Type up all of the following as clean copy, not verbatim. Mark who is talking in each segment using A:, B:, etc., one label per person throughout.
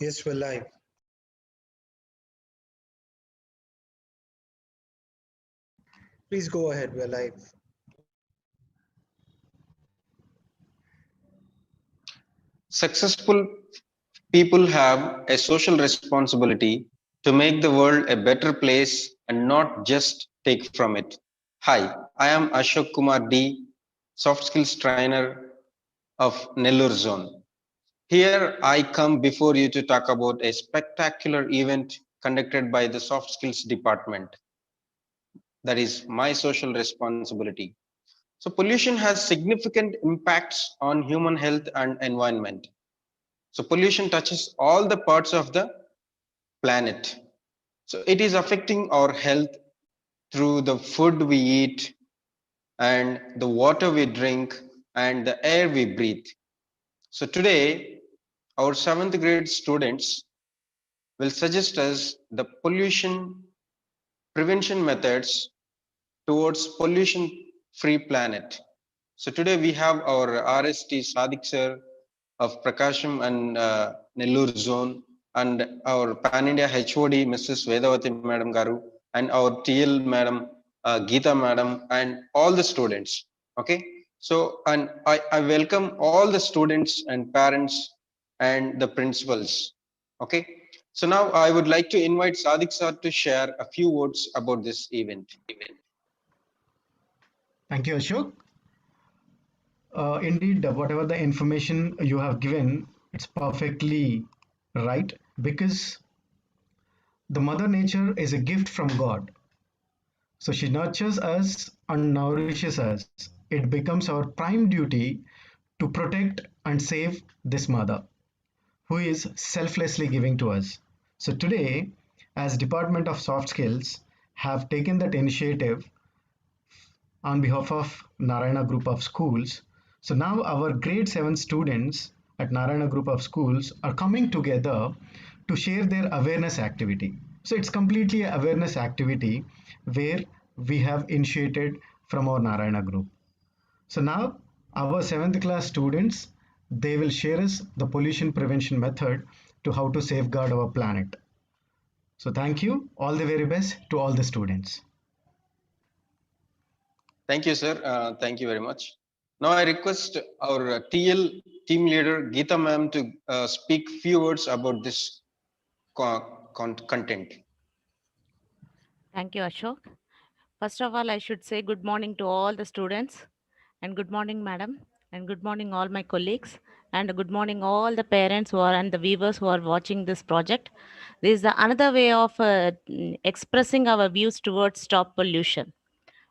A: Yes, we're live. Please go ahead, we're live.
B: Successful people have a social responsibility to make the world a better place and not just take from it. Hi, I am Ashok Kumar D, soft skills trainer of Nellore Zone. Here I come before you to talk about a spectacular event conducted by the soft skills department. That is my social responsibility. So pollution has significant impacts on human health and environment. So pollution touches all the parts of the planet. So it is affecting our health through the food we eat and the water we drink and the air we breathe. So today, our 7th grade students will suggest us the pollution prevention methods towards pollution free planet. So today we have our RST Sadik sir of Prakasham and Nellore zone, and our Pan India HOD Mrs. Vedavati Madam Garu, and our TL Madam Geeta Madam, and all the students. Okay, so and I welcome all the students and parents and the principals. Okay, so now I would like to invite Sadik sir to share a few words about this event.
C: Thank you, Ashok. Indeed, whatever the information you have given, it's perfectly right, because the Mother Nature is a gift from God. So she nurtures us and nourishes us. It becomes our prime duty to protect and save this mother, who is selflessly giving to us. So today, as Department of Soft Skills, have taken that initiative on behalf of Narayana Group of Schools. So now our grade 7 students at Narayana Group of Schools are coming together to share their awareness activity. So it's completely an awareness activity where we have initiated from our Narayana Group. So now our 7th class students, they will share us the pollution prevention method to how to safeguard our planet. So thank you. All the very best to all the students.
B: Thank you, sir. Thank you very much. Now I request our TL team leader Geeta ma'am to speak few words about this content.
D: Thank you, Ashok. First of all, I should say good morning to all the students, and good morning, madam, and good morning, all my colleagues, and good morning, all the parents who are and the viewers who are watching this project. This is another way of expressing our views towards stop pollution,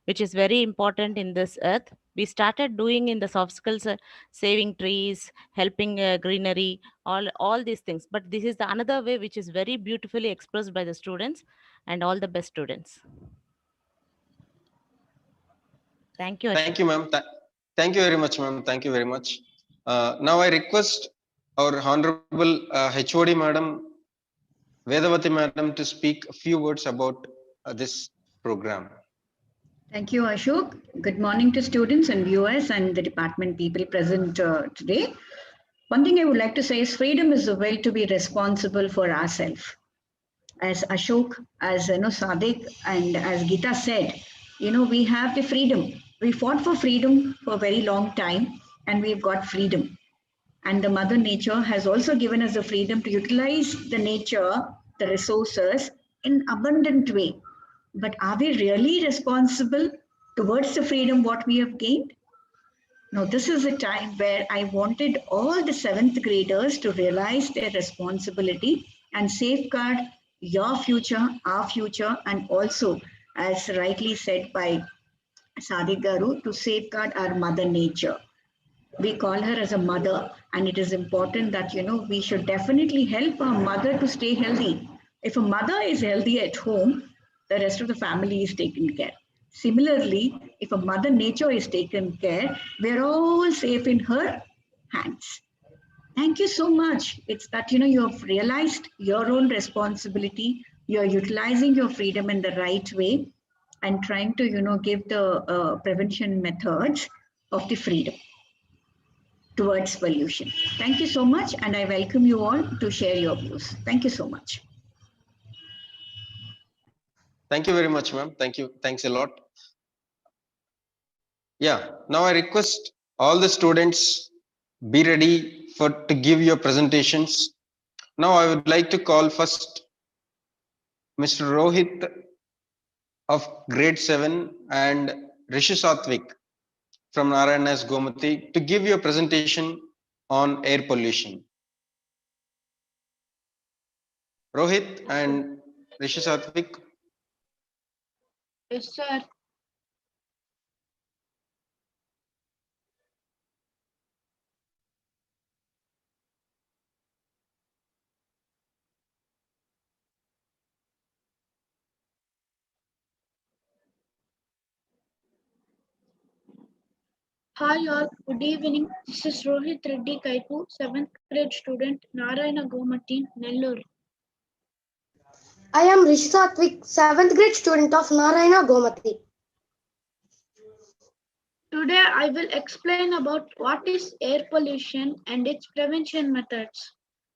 D: which is very important in this earth. We started doing in the soft skills, saving trees, helping greenery, all these things. But this is the another way which is very beautifully expressed by the students, and all the best students. Thank you.
B: Thank you, ma'am. Thank you very much, ma'am. Thank you very much. Now I request our Honorable HOD Madam Vedavati Madam to speak a few words about this program.
E: Thank you, Ashok. Good morning to students and viewers and the department people present today. One thing I would like to say is freedom is the way to be responsible for ourselves. As Ashok, as Sadik, and as Geeta said, we have the freedom. We fought for freedom for a very long time, and we've got freedom. And the Mother Nature has also given us the freedom to utilize the nature, the resources in abundant way. But are we really responsible towards the freedom what we have gained? Now, this is a time where I wanted all the 7th graders to realize their responsibility and safeguard your future, our future, and also, as rightly said by Sadik Garu, to safeguard our Mother Nature. We call her as a mother, and it is important that, we should definitely help our mother to stay healthy. If a mother is healthy at home, the rest of the family is taken care. Similarly, if a Mother Nature is taken care, we're all safe in her hands. Thank you so much. It's that, you have realized your own responsibility. You're utilizing your freedom in the right way and trying to, give the prevention methods of the freedom. towards pollution. Thank you so much, and I welcome you all to share your views. Thank you so much.
B: Thank you very much, ma'am. Thank you. Thanks a lot. Yeah, now I request all the students be ready to give your presentations. Now I would like to call first Mr. Rohit of grade 7 and Rishi Satvik from Narayana's Gomati to give your presentation on air pollution. Rohit and Rishi Satvik.
F: Yes, sir. Hi all, good evening. This is Rohit Reddy Kaipu, 7th grade student, Narayana Group, Nellore.
G: I am Rishi Satvik, 7th grade student of Narayana Gomati.
F: Today I will explain about what is air pollution and its prevention methods.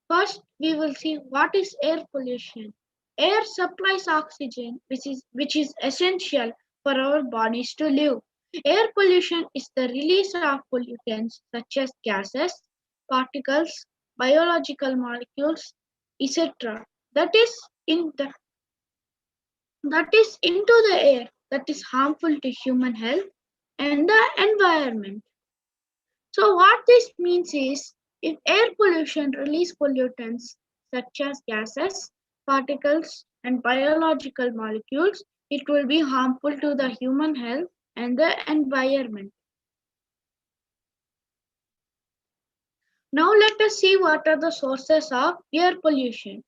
F: First, we will see what is air pollution. Air supplies oxygen, which is essential for our bodies to live. Air pollution is the release of pollutants such as gases, particles, biological molecules, etc. That is into the air that is harmful to human health and the environment. So what this means is if air pollution release pollutants such as gases, particles and biological molecules, it will be harmful to the human health and the environment. Now let us see what are the sources of air pollution.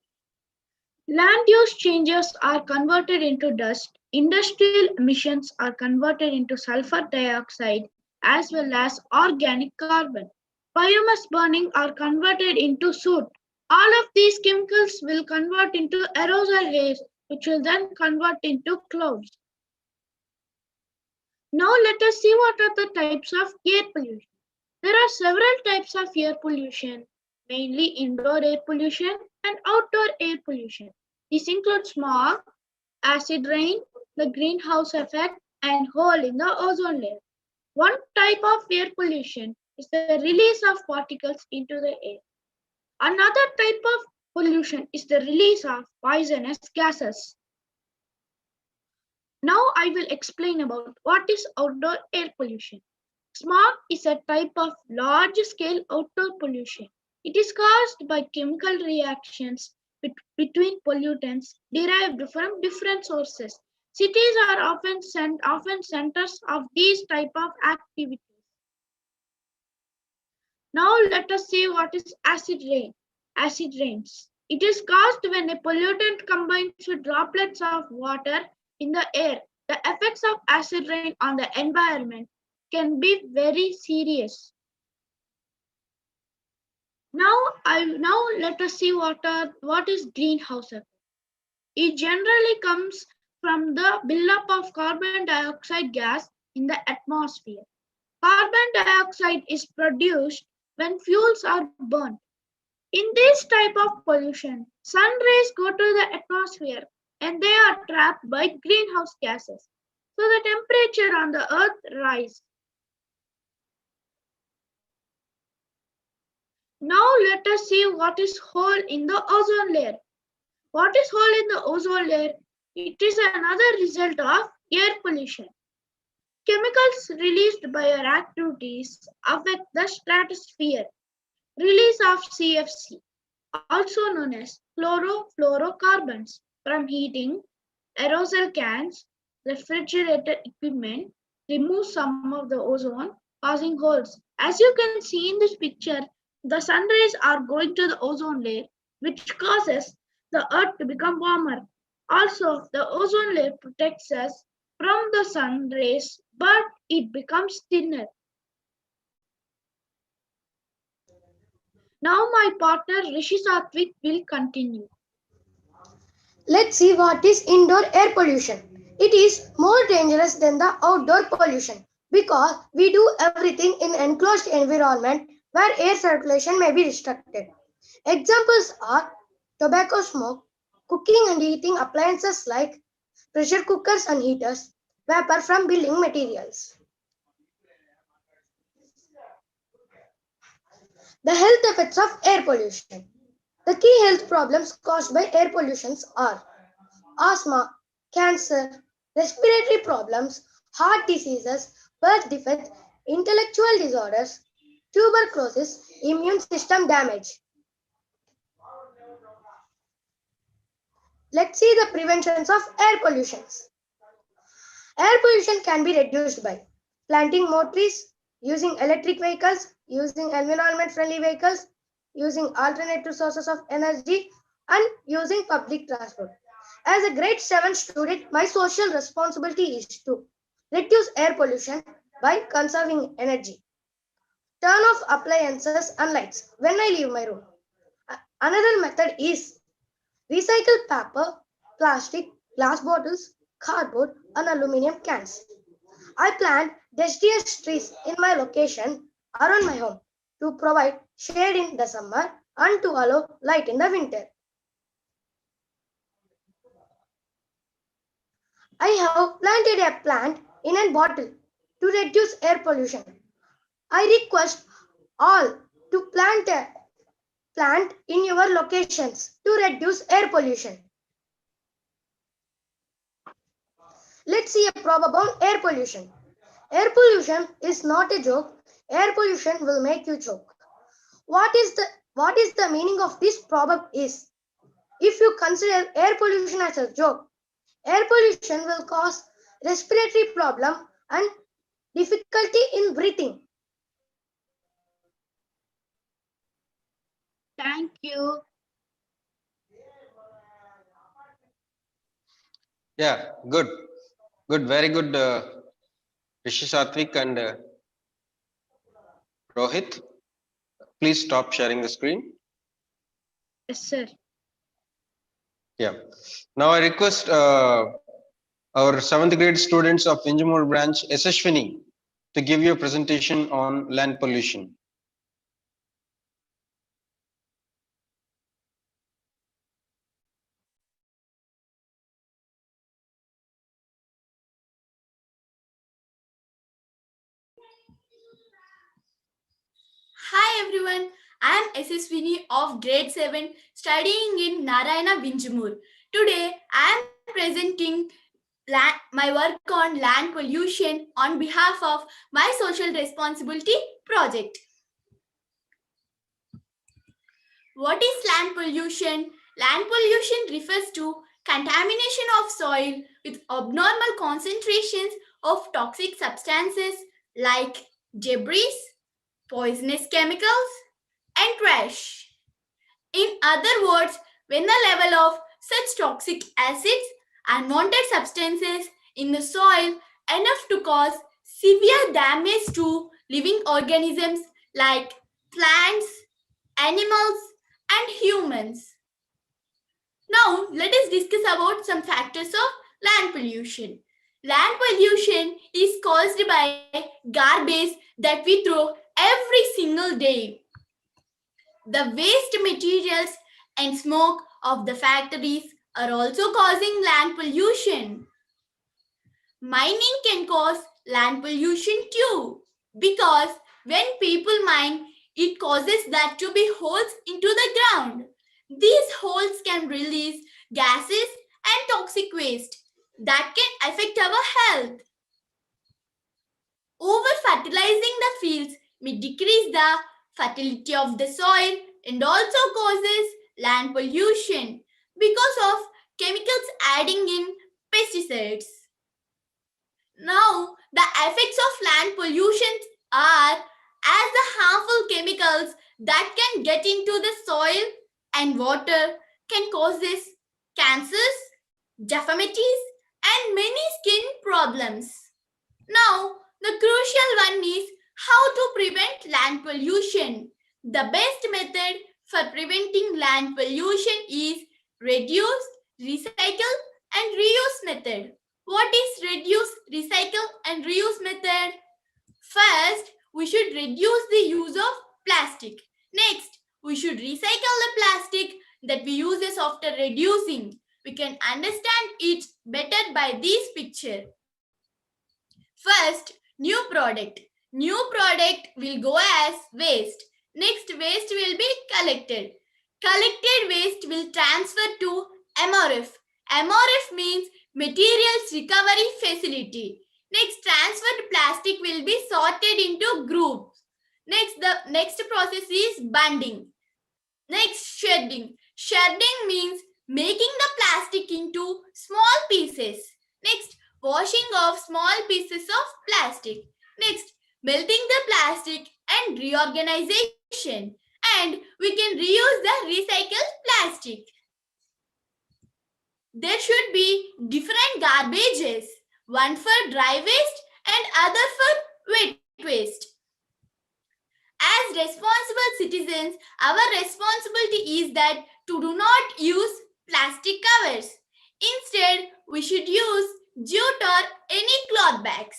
F: Land use changes are converted into dust, industrial emissions are converted into sulfur dioxide as well as organic carbon. Biomass burning are converted into soot. All of these chemicals will convert into aerosol haze, which will then convert into clouds. Now let us see what are the types of air pollution. There are several types of air pollution, mainly indoor air pollution and outdoor air pollution. This includes smog, acid rain, the greenhouse effect, and hole in the ozone layer. One type of air pollution is the release of particles into the air. Another type of pollution is the release of poisonous gases. Now I will explain about what is outdoor air pollution. Smog is a type of large-scale outdoor pollution. It is caused by chemical reactions between pollutants derived from different sources. Cities are often centers of these type of activities. Now let us see what is acid rain. Acid rains. It is caused when a pollutant combines with droplets of water in the air. The effects of acid rain on the environment can be very serious. Now let us see what is greenhouse effect. It generally comes from the buildup of carbon dioxide gas in the atmosphere. Carbon dioxide is produced when fuels are burnt. In this type of pollution, sun rays go to the atmosphere and they are trapped by greenhouse gases. So the temperature on the earth rises. Now let us see what is hole in the ozone layer. What is hole in the ozone layer? It is another result of air pollution. Chemicals released by our activities affect the stratosphere. Release of CFC, also known as chlorofluorocarbons, from heating, aerosol cans, refrigerator equipment, remove some of the ozone, causing holes. As you can see in this picture, the sun rays are going to the ozone layer, which causes the earth to become warmer. Also, the ozone layer protects us from the sun rays, but it becomes thinner. Now my partner Rishi Satvik will continue.
G: Let's see what is indoor air pollution. It is more dangerous than the outdoor pollution because we do everything in enclosed environment where air circulation may be restricted. Examples are tobacco smoke, cooking and heating appliances like pressure cookers and heaters, vapor from building materials. The health effects of air pollution. The key health problems caused by air pollution are asthma, cancer, respiratory problems, heart diseases, birth defects, intellectual disorders, tuberculosis, immune system damage. Let's see the preventions of air pollution. Air pollution can be reduced by planting more trees, using electric vehicles, using environment-friendly vehicles, using alternative sources of energy, and using public transport. As a grade 7 student, my social responsibility is to reduce air pollution by conserving energy. Turn off appliances and lights when I leave my room. Another method is recycle paper, plastic, glass bottles, cardboard, and aluminum cans. I plant deciduous trees in my location around my home to provide shade in the summer and to allow light in the winter. I have planted a plant in a bottle to reduce air pollution. I request all to plant a plant in your locations to reduce air pollution. Let's see a proverb on air pollution. Air pollution is not a joke. Air pollution will make you choke. What is the meaning of this proverb is, if you consider air pollution as a joke, air pollution will cause respiratory problem and difficulty in breathing.
F: Thank you.
B: Yeah, good. Good, very good, Rishi Satvik and Rohit. Please stop sharing the screen.
F: Yes, sir.
B: Yeah. Now I request our 7th grade students of Vinjamur branch, Yashashwini, to give you a presentation on land pollution.
H: Hi everyone, I am SSVini of grade 7 studying in Narayana Vinjamur. Today I am presenting my work on land pollution on behalf of my social responsibility project. What is land pollution? Land pollution refers to contamination of soil with abnormal concentrations of toxic substances like debris, poisonous chemicals, and trash. In other words, when the level of such toxic acids, unwanted substances in the soil enough to cause severe damage to living organisms like plants, animals, and humans. Now, let us discuss about some factors of land pollution. Land pollution is caused by garbage that we throw every single day. The waste materials and smoke of the factories are also causing land pollution. Mining can cause land pollution too, because when people mine, it causes that to be holes into the ground. These holes can release gases and toxic waste that can affect our health. Over fertilizing the fields may decrease the fertility of the soil and also causes land pollution because of chemicals adding in pesticides. Now, the effects of land pollution are as the harmful chemicals that can get into the soil and water can cause cancers, deformities, and many skin problems. Now, the crucial one is how to prevent land pollution. The best method for preventing land pollution is reduce, recycle, and reuse method. What is reduce, recycle, and reuse method? First, we should reduce the use of plastic. Next, we should recycle the plastic that we use after reducing. We can understand it better by this picture. First, new product. New product will go as waste. Next, waste will be collected. Collected waste will transfer to MRF. MRF means Materials Recovery Facility. Next, transferred plastic will be sorted into groups. Next, the next process is bunding. Next, shedding. Shedding means making the plastic into small pieces. Next, washing off small pieces of plastic. Next, melting the plastic and reorganization. And we can reuse the recycled plastic. There should be different garbages, one for dry waste and other for wet waste. As responsible citizens, our responsibility is that to do not use plastic covers. Instead, we should use jute or any cloth bags.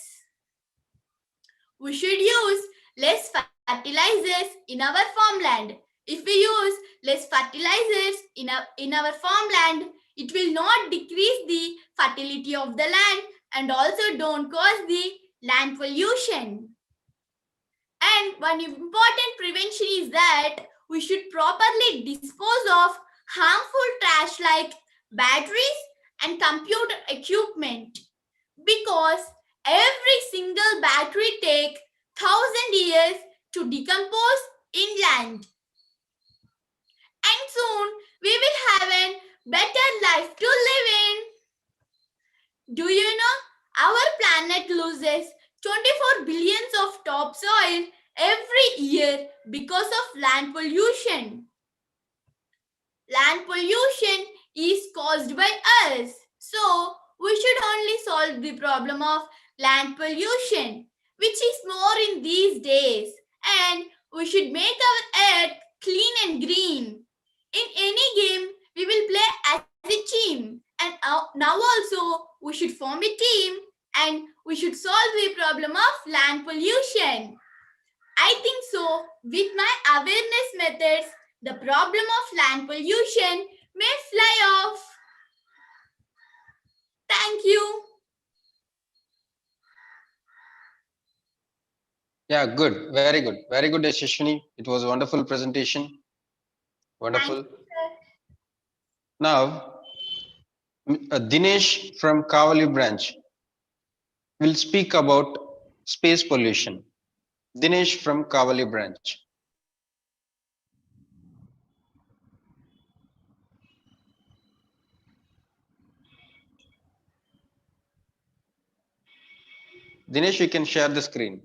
H: We should use less fertilizers in our farmland. If we use less fertilizers in our farmland, it will not decrease the fertility of the land and also don't cause the land pollution. And one important prevention is that we should properly dispose of harmful trash like batteries and computer equipment, because every single battery takes 1,000 years to decompose in land. And soon we will have a better life to live in. Do you know our planet loses 24 billions of topsoil every year because of land pollution. Land pollution is caused by us. So, we should only solve the problem of land pollution, which is more in these days. And we should make our earth clean and green. In any game, we will play as a team. And now also, we should form a team and we should solve the problem of land pollution. I think so, with my awareness methods, the problem of land pollution may fly off. Thank you.
B: Yeah, good. Very good. Very good, Yashashwini. It was a wonderful presentation. Wonderful.
H: Thank you, sir.
B: Now, Dinesh from Kavali branch will speak about space pollution. Dinesh from Kavali branch. Dinesh, you can share the screen.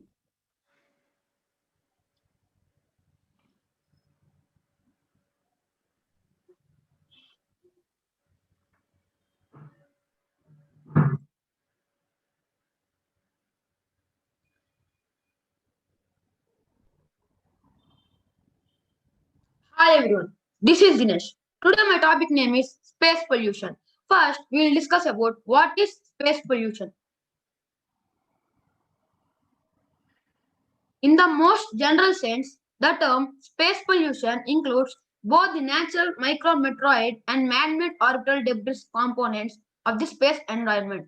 I: Hi everyone, this is Dinesh. Today my topic name is space pollution. First, we will discuss about what is space pollution. In the most general sense, the term space pollution includes both the natural micrometeoroid and man-made orbital debris components of the space environment.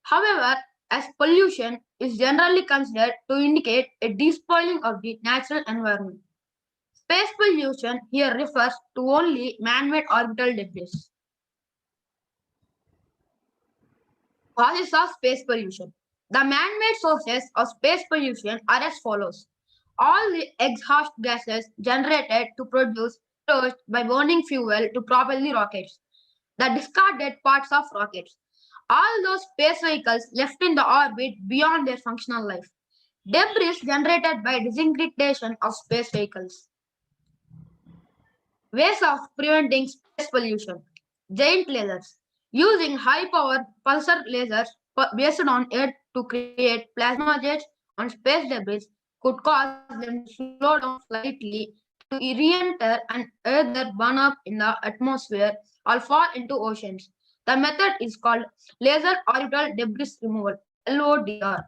I: However, as pollution is generally considered to indicate a despoiling of the natural environment. Space pollution here refers to only man-made orbital debris. Causes of space pollution. The man-made sources of space pollution are as follows. All the exhaust gases generated to produce thrust by burning fuel to propel the rockets. The discarded parts of rockets. All those space vehicles left in the orbit beyond their functional life. Debris generated by disintegration of space vehicles. Ways of preventing space pollution. Giant lasers. Using high-power pulsar lasers based on Earth to create plasma jets on space debris could cause them to slow down slightly to re-enter and either burn up in the atmosphere or fall into oceans. The method is called laser orbital debris removal, LODR.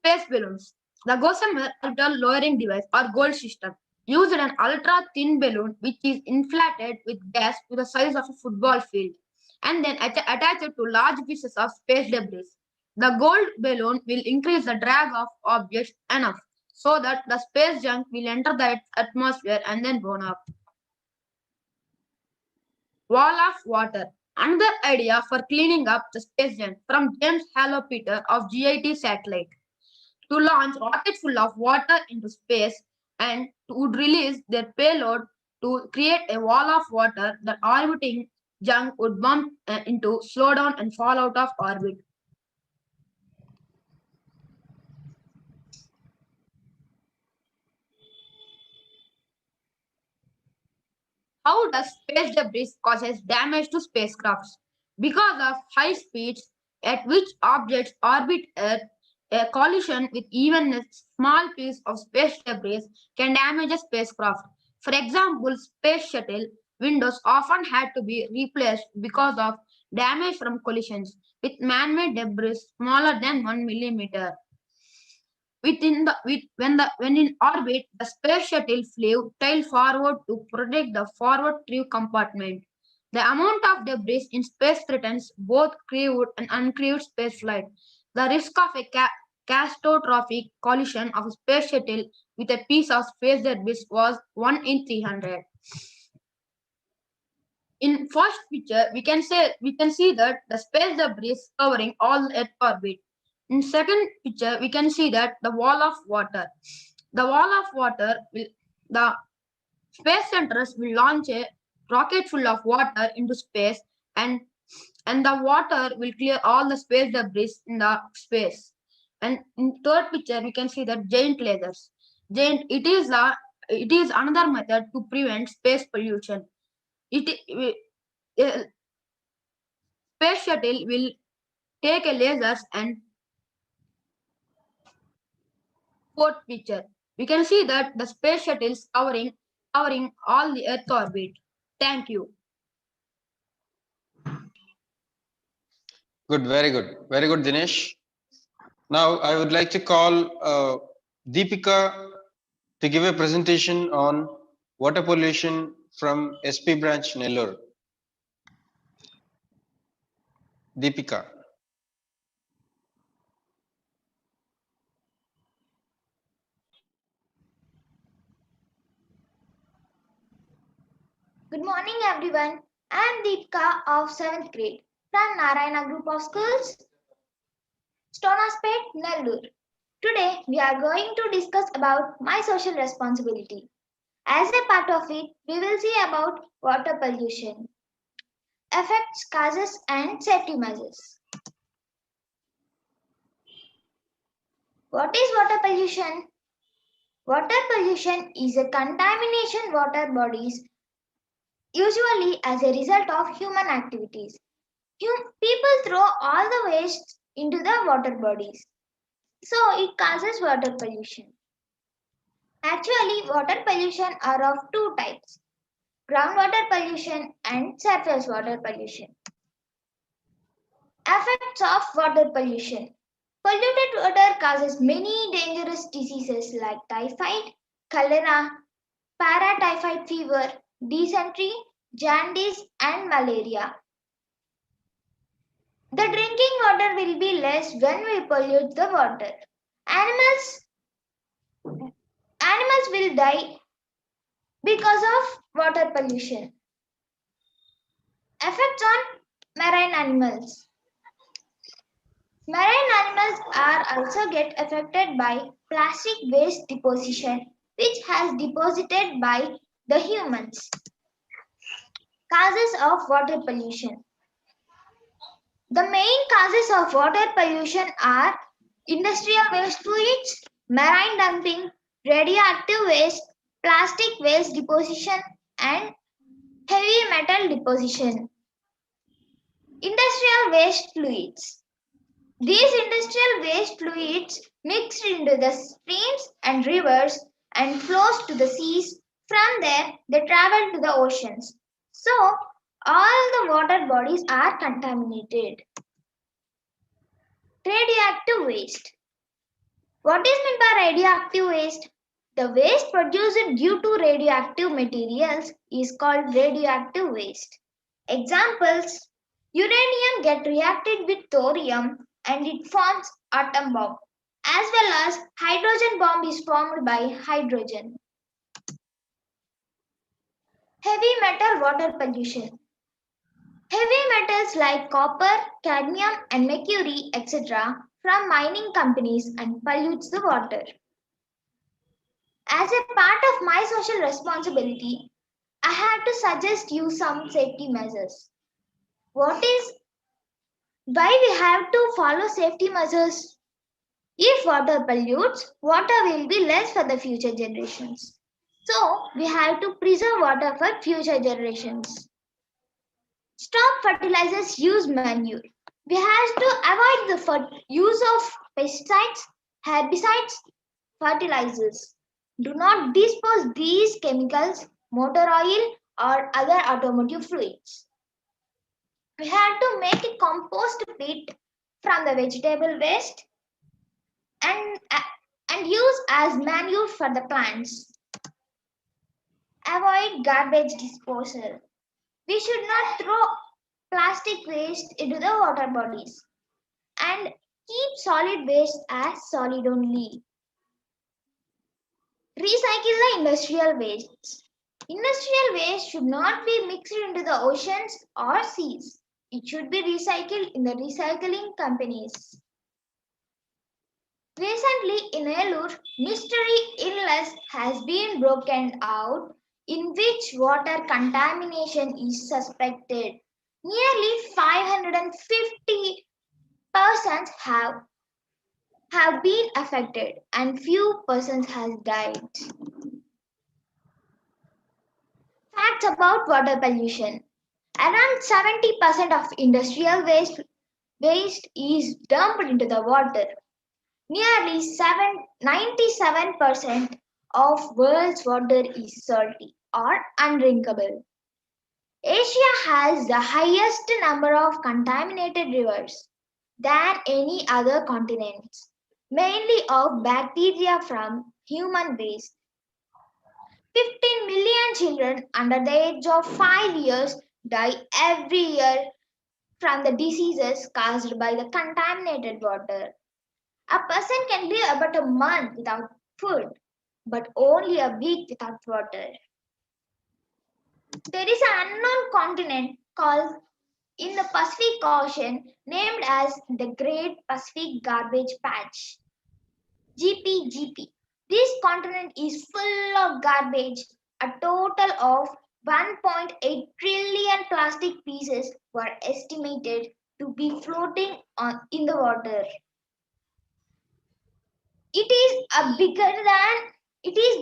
I: Space balloons. The gossamer orbital lowering device or gold system used an ultra-thin balloon which is inflated with gas to the size of a football field and then attached to large pieces of space debris. The gold balloon will increase the drag of objects enough so that the space junk will enter the atmosphere and then burn up. Wall of water. Another idea for cleaning up the space junk from James Halo Peter of GIT satellite. To launch rockets full of water into space and would release their payload to create a wall of water that orbiting junk would bump into, slow down and fall out of orbit. How does space debris causes damage to spacecrafts? Because of high speeds at which objects orbit Earth, a collision with even a small piece of space debris can damage a spacecraft. For example, space shuttle windows often had to be replaced because of damage from collisions with man-made debris smaller than 1 millimeter. When in orbit, the space shuttle flew tail forward to protect the forward crew compartment. The amount of debris in space threatens both crewed and uncrewed spaceflight. The risk of a catastrophic collision of a space shuttle with a piece of space debris was 1 in 300. In first picture, we can see that the space debris is covering all Earth orbit. In second picture, we can see that the wall of water. The wall of water the space centers will launch a rocket full of water into space and the water will clear all the space debris in the space. And in third picture, we can see that giant lasers. It is another method to prevent space pollution. A space shuttle will take a lasers and fourth picture. We can see that the space shuttle is covering all the Earth orbit. Thank you.
B: Good, very good, Dinesh. Now I would like to call Deepika to give a presentation on water pollution from SP branch Nellore. Deepika.
J: Good morning, everyone. I am Deepika of 7th grade from Narayana Group of Schools, Stonaspet, Nellore. Today, we are going to discuss about my social responsibility. As a part of it, we will see about water pollution, effects, causes, and safety measures. What is water pollution? Water pollution is a contamination water bodies usually as a result of human activities. People throw all the waste into the water bodies, so it causes water pollution. Actually, water pollution are of two types: groundwater pollution and surface water pollution. Effects of water pollution. Polluted water causes many dangerous diseases like typhoid, cholera, paratyphoid fever, dysentery, jaundice, and malaria. The drinking water will be less when we pollute the water. Animals will die because of water pollution. Effects on marine animals. Marine animals are also get affected by plastic waste deposition, which has deposited by the humans. Causes of water pollution. The main causes of water pollution are industrial waste fluids, marine dumping, radioactive waste, plastic waste deposition, and heavy metal deposition. Industrial waste fluids. These industrial waste fluids mixed into the streams and rivers and flows to the seas. From there, they travel to the oceans. So, all the water bodies are contaminated. Radioactive waste. What is meant by radioactive waste? The waste produced due to radioactive materials is called radioactive waste. Examples: uranium get reacted with thorium and it forms atom bomb, as well as hydrogen bomb is formed by hydrogen. Heavy metal water pollution. Heavy metals like copper, cadmium and mercury etc. from mining companies and pollutes the water. As a part of my social responsibility, I have to suggest you some safety measures. What is why we have to follow safety measures? If water pollutes, water will be less for the future generations. So we have to preserve water for future generations. Stop fertilizers use manure. We have to avoid the use of pesticides, herbicides, fertilizers. Do not dispose these chemicals, motor oil or other automotive fluids. We have to make a compost pit from the vegetable waste and use as manure for the plants. Avoid garbage disposal. We should not throw plastic waste into the water bodies and keep solid waste as solid only. Recycle the industrial waste. Industrial waste should not be mixed into the oceans or seas. It should be recycled in the recycling companies. Recently in Elur, mystery illness has been broken out in which water contamination is suspected. Nearly 550 persons have been affected and few persons has died. Facts about water pollution. Around 70% of industrial waste is dumped into the water. Nearly 97% of world's water is salty or undrinkable. Asia has the highest number of contaminated rivers than any other continents, mainly of bacteria from human waste. 15 million children under the age of 5 years die every year from the diseases caused by the contaminated water. A person can live about a month without food, but only a week without water. There is an unknown continent called in the Pacific Ocean named as the Great Pacific Garbage Patch, GPGP. This continent is full of garbage. A total of 1.8 trillion plastic pieces were estimated to be floating in the water. It is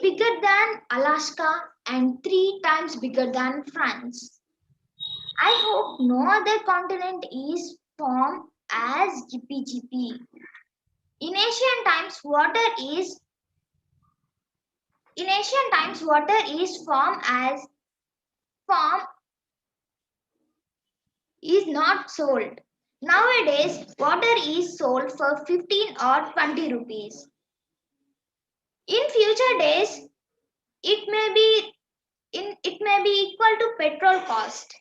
J: bigger than Alaska and 3 times bigger than France. I hope no other continent is formed as GPGP. In ancient times, water is not sold. Nowadays, water is sold for 15 or 20 rupees. In future days, it may be equal to petrol cost.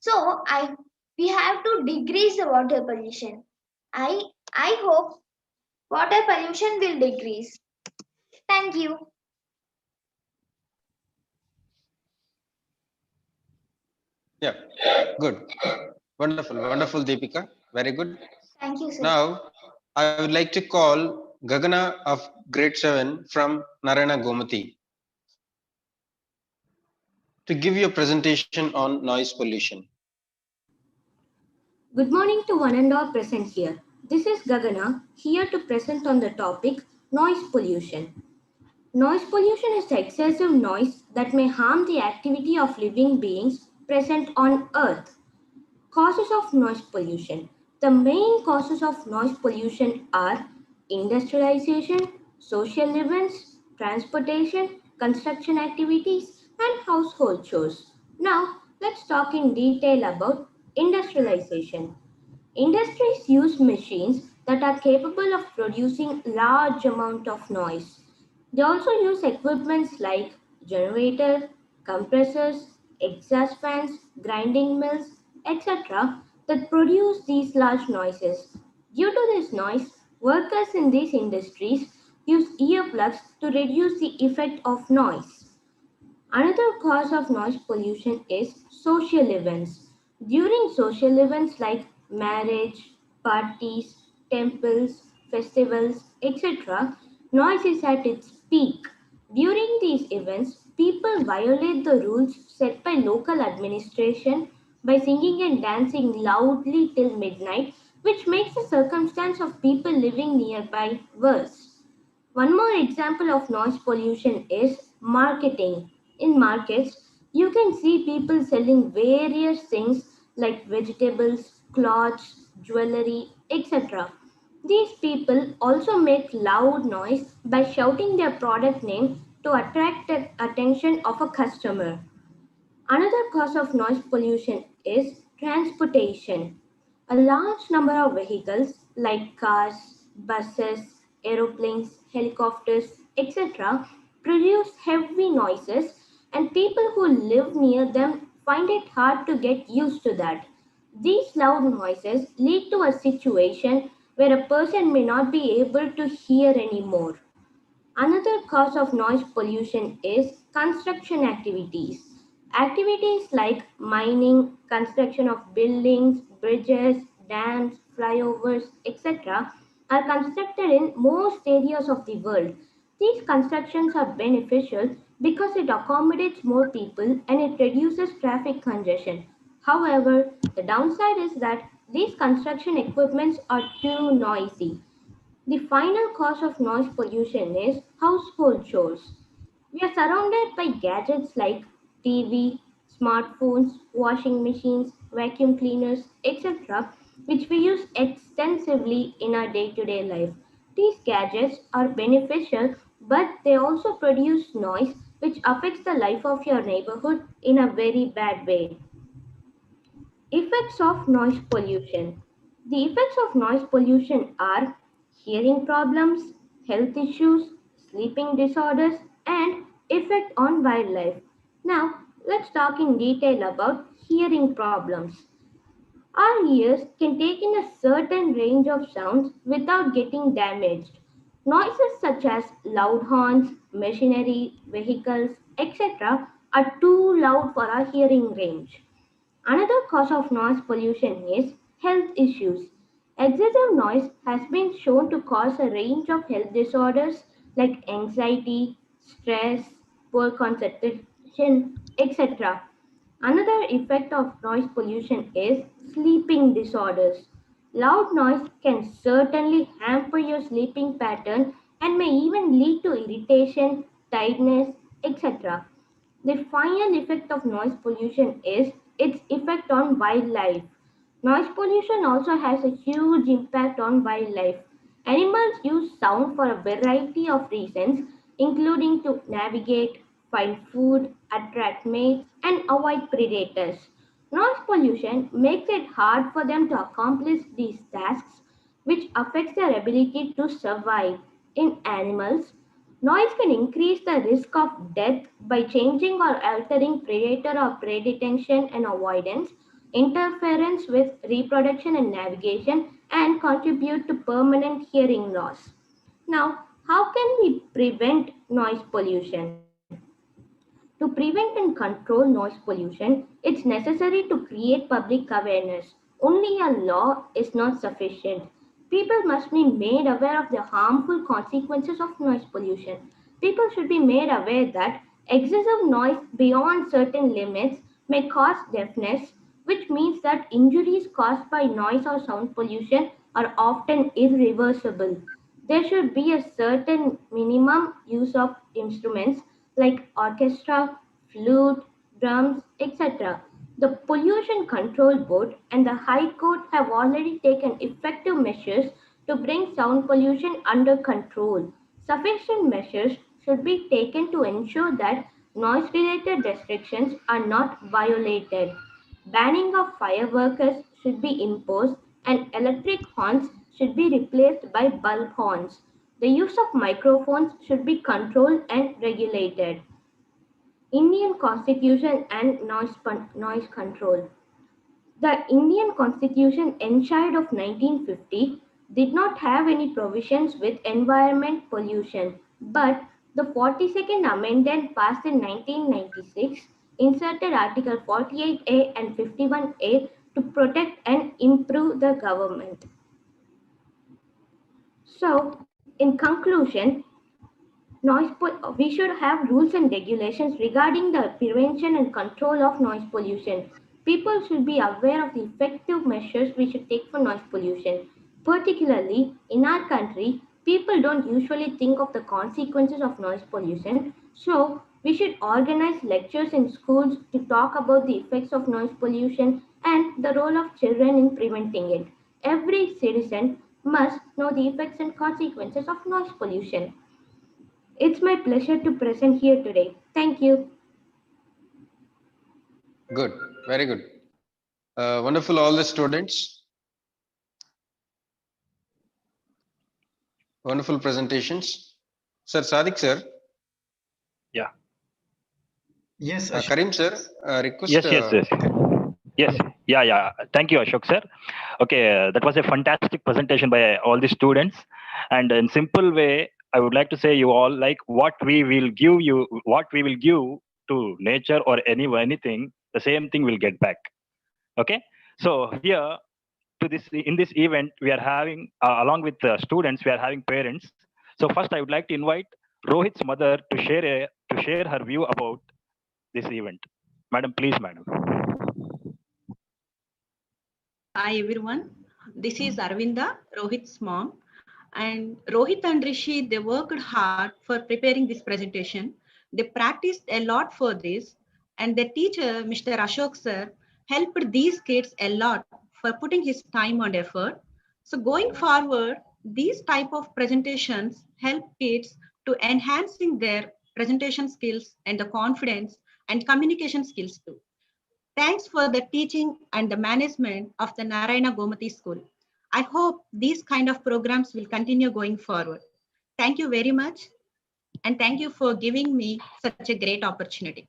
J: So we have to decrease the water pollution. I hope water pollution will decrease. Thank you.
B: Yeah, good. Wonderful, wonderful, Deepika. Very good.
J: Thank you, sir.
B: Now, I would like to call Gagana of grade 7 from Narayana Gomati to give you a presentation on noise pollution.
K: Good morning to one and all present here. This is Gagana, here to present on the topic noise pollution. Noise pollution is the excessive noise that may harm the activity of living beings present on Earth. Causes of noise pollution. The main causes of noise pollution are industrialization, social events, transportation, construction activities, and household chores. Now, let's talk in detail about industrialization. Industries use machines that are capable of producing large amount of noise. They also use equipments like generators, compressors, exhaust fans, grinding mills, etc. that produce these large noises. Due to this noise, workers in these industries use earplugs to reduce the effect of noise. Another cause of noise pollution is social events. During social events like marriage, parties, temples, festivals, etc., noise is at its peak. During these events, people violate the rules set by local administration by singing and dancing loudly till midnight, which makes the circumstance of people living nearby worse. One more example of noise pollution is marketing. In markets, you can see people selling various things like vegetables, clothes, jewelry, etc. These people also make loud noise by shouting their product name to attract the attention of a customer. Another cause of noise pollution is transportation. A large number of vehicles like cars, buses, aeroplanes, helicopters, etc., produce heavy noises, and people who live near them find it hard to get used to that. These loud noises lead to a situation where a person may not be able to hear anymore. Another cause of noise pollution is construction activities. Activities like mining, construction of buildings, bridges, dams, flyovers, etc., are constructed in most areas of the world. These constructions are beneficial because it accommodates more people and it reduces traffic congestion. However, the downside is that these construction equipments are too noisy. The final cause of noise pollution is household chores. We are surrounded by gadgets like TV, smartphones, washing machines, vacuum cleaners, etc., which we use extensively in our day to day life. These gadgets are beneficial, but they also produce noise which affects the life of your neighborhood in a very bad way. Effects of noise pollution. The effects of noise pollution are hearing problems, health issues, sleeping disorders, and effect on wildlife. Now, let's talk in detail about hearing problems. Our ears can take in a certain range of sounds without getting damaged. Noises such as loud horns, machinery, vehicles, etc., are too loud for our hearing range. Another cause of noise pollution is health issues. Excessive noise has been shown to cause a range of health disorders like anxiety, stress, poor concentration, etc. Another effect of noise pollution is sleeping disorders. Loud noise can certainly hamper your sleeping pattern and may even lead to irritation, tiredness, etc. The final effect of noise pollution is its effect on wildlife. Noise pollution also has a huge impact on wildlife. Animals use sound for a variety of reasons, including to navigate, find food, attract mates, and avoid predators. Noise pollution makes it hard for them to accomplish these tasks, which affects their ability to survive. In animals, noise can increase the risk of death by changing or altering predator or prey detection and avoidance, interference with reproduction and navigation, and contribute to permanent hearing loss. Now, how can we prevent noise pollution? To prevent and control noise pollution, it's necessary to create public awareness. Only a law is not sufficient. People must be made aware of the harmful consequences of noise pollution. People should be made aware that excessive noise beyond certain limits may cause deafness, which means that injuries caused by noise or sound pollution are often irreversible. There should be a certain minimum use of instruments like orchestra, flute, drums, etc. The Pollution Control Board and the High Court have already taken effective measures to bring sound pollution under control. Sufficient measures should be taken to ensure that noise related restrictions are not violated. Banning of fireworks should be imposed and electric horns should be replaced by bulb horns. The use of microphones should be controlled and regulated. Indian Constitution and noise control. The Indian Constitution enshrined of 1950 did not have any provisions with environment pollution, but the 42nd Amendment passed in 1996 inserted Article 48A and 51A to protect and improve the government. So, in conclusion, we should have rules and regulations regarding the prevention and control of noise pollution. People should be aware of the effective measures we should take for noise pollution. Particularly in our country, people don't usually think of the consequences of noise pollution. So, we should organize lectures in schools to talk about the effects of noise pollution and the role of children in preventing it. Every citizen must know the effects and consequences of noise pollution. It's my pleasure to present here today. Thank you.
B: Good, very good. Wonderful, all the students. Wonderful presentations. Sir Sadiq sir.
L: Yeah.
C: Yes,
B: Karim sir, request.
L: Yes. Yeah. Thank you, Ashok sir. Okay, that was a fantastic presentation by all the students. And in simple way, I would like to say you all like what we will give to nature or anything, the same thing will get back. Okay. So here in this event, we are having along with the students, we are having parents. So first, I would like to invite Rohit's mother to share her view about this event. Madam, please, madam.
M: Hi everyone, this is Arvinda, Rohit's mom, and Rohit and Rishi, they worked hard for preparing this presentation. They practiced a lot for this, and their teacher, Mr. Ashok sir, helped these kids a lot for putting his time and effort. So going forward, these type of presentations help kids to enhancing their presentation skills and the confidence and communication skills too. Thanks for the teaching and the management of the Narayana Gomati School. I hope these kind of programs will continue going forward. Thank you very much. And thank you for giving me such a great opportunity.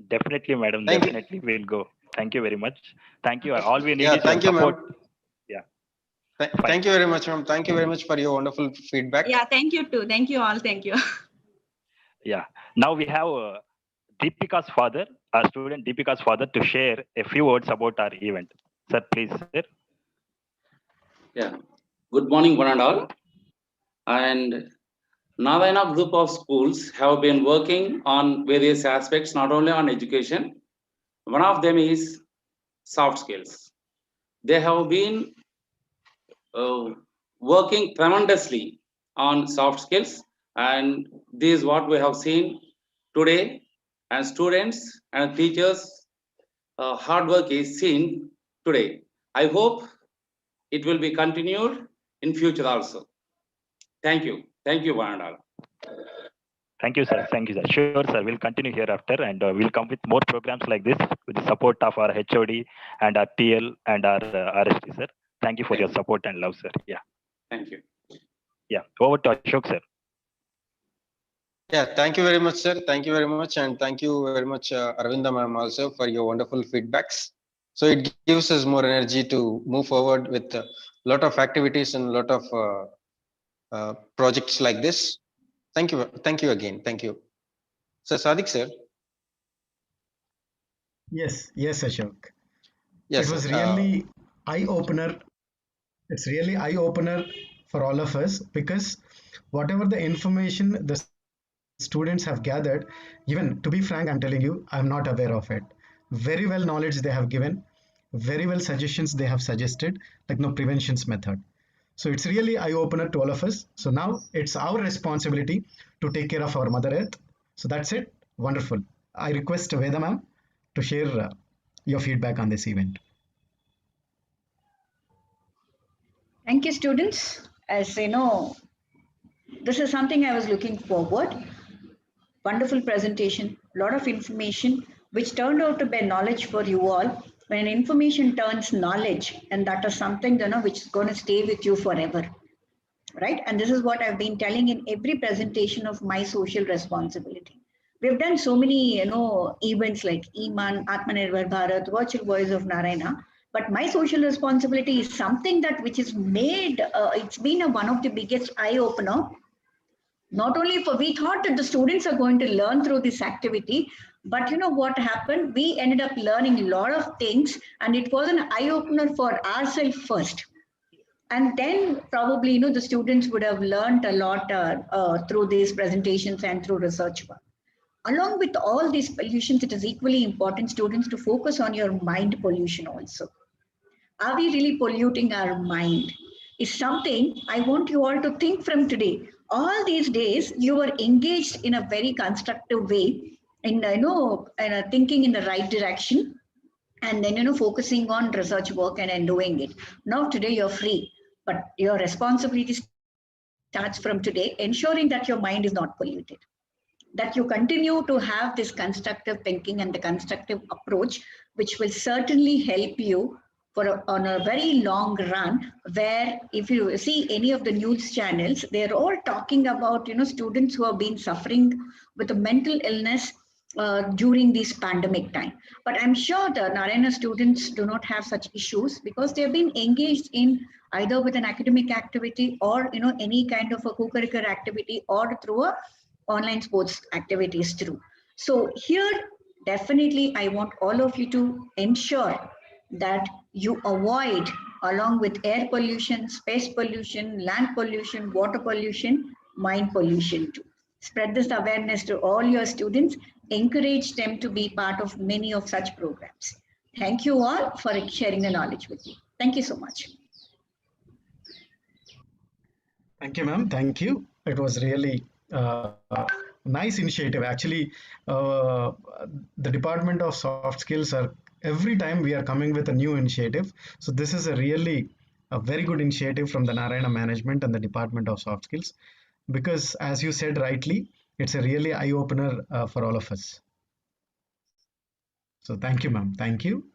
L: Definitely, madam. Definitely, we'll go. Thank you very much. Thank you. All we need is your support.
B: Thank you very much, ma'am. Thank you very much for your wonderful feedback.
M: Yeah, thank you too. Thank you all. Thank you.
L: Yeah. Now we have Deepika's father, our student Deepika's father, to share a few words about our event. Sir, please, sir.
N: Yeah. Good morning, one and all. And Narayana Group of schools have been working on various aspects, not only on education. One of them is soft skills. They have been working tremendously on soft skills, and this is what we have seen today. And students and teachers' hard work is seen today. I hope it will be continued in future also. Thank you. Thank you, one and all.
L: Thank you, sir. Thank you, sir. Sure, sir. We'll continue hereafter, and we'll come with more programs like this with the support of our HOD and our TL and our RST, sir. Thank you for your support and love, sir. Yeah.
N: Thank you.
L: Yeah. Over to Ashok, sir.
B: Yeah, thank you very much, sir. Thank you very much. And thank you very much, Arvinda ma'am, also for your wonderful feedbacks. So it gives us more energy to move forward with a lot of activities and a lot of projects like this. Thank you. Thank you again. Thank you. So Sadiq, sir.
C: Yes, Ashok.
B: Yes,
C: it was really eye-opener. It's really eye-opener for all of us, because whatever the information the students have gathered, even to be frank, I'm telling you, I'm not aware of it. Very well knowledge they have given, very well suggestions they have suggested, like no preventions method. So it's really eye-opener to all of us. So now it's our responsibility to take care of our Mother Earth. So that's it. Wonderful. I request Veda ma'am to share your feedback on this event.
E: Thank you, students. As you know, this is something I was looking forward. Wonderful presentation, a lot of information, which turned out to be knowledge for you all. when information turns knowledge, and that is something, which is going to stay with you forever, right? And this is what I've been telling in every presentation of my social responsibility. We've done so many, events like Iman, Atmanirbhar Bharat, Virtual Voice of Narayana. But my social responsibility is something that which is made, it's been one of the biggest eye opener. Not only for, we thought that the students are going to learn through this activity, but what happened? We ended up learning a lot of things, and it was an eye opener for ourselves first. And then probably, the students would have learned a lot through these presentations and through research work. Along with all these pollutions, it is equally important, students, to focus on your mind pollution also. Are we really polluting our mind? Is something I want you all to think from today. All these days, you were engaged in a very constructive way, in thinking in the right direction, and then focusing on research work and doing it. Now today you're free, but your responsibility starts from today, ensuring that your mind is not polluted, that you continue to have this constructive thinking and the constructive approach, which will certainly help you on a very long run, where if you see any of the news channels, they're all talking about, students who have been suffering with a mental illness during this pandemic time. But I'm sure the Narayana students do not have such issues, because they've been engaged in either with an academic activity or, any kind of a co-curricular activity, or through a online sports activities through. So here, definitely, I want all of you to ensure that you avoid, along with air pollution, space pollution, land pollution, water pollution, mind pollution too. Spread this awareness to all your students, encourage them to be part of many of such programs. Thank you all for sharing the knowledge with me. Thank you so much.
C: Thank you, ma'am. Thank you. It was really nice initiative. Actually, the Department of Soft Skills are every time we are coming with a new initiative. So this is a very good initiative from the Narayana management and the Department of Soft Skills, because as you said rightly, it's a really eye opener for all of us. So thank you, ma'am. Thank you.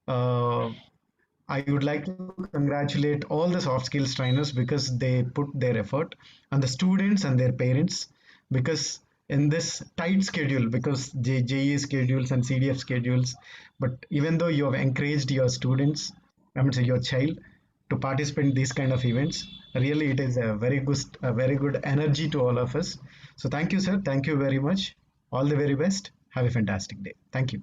C: I would like to congratulate all the soft skills trainers, because they put their effort, and the students and their parents, because in this tight schedule, because JEE schedules and CDF schedules, but even though you have encouraged your students, I mean, your child, to participate in these kind of events, really it is a very good energy to all of us. So thank you, sir. Thank you very much. All the very best. Have a fantastic day. Thank you.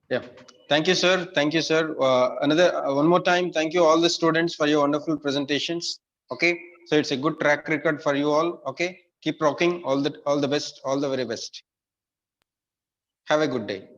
B: Yeah, thank you, sir. Thank you, sir. One more time, thank you all the students for your wonderful presentations. Okay, so it's a good track record for you all. Okay, keep rocking. All the best, all the very best. Have a good day.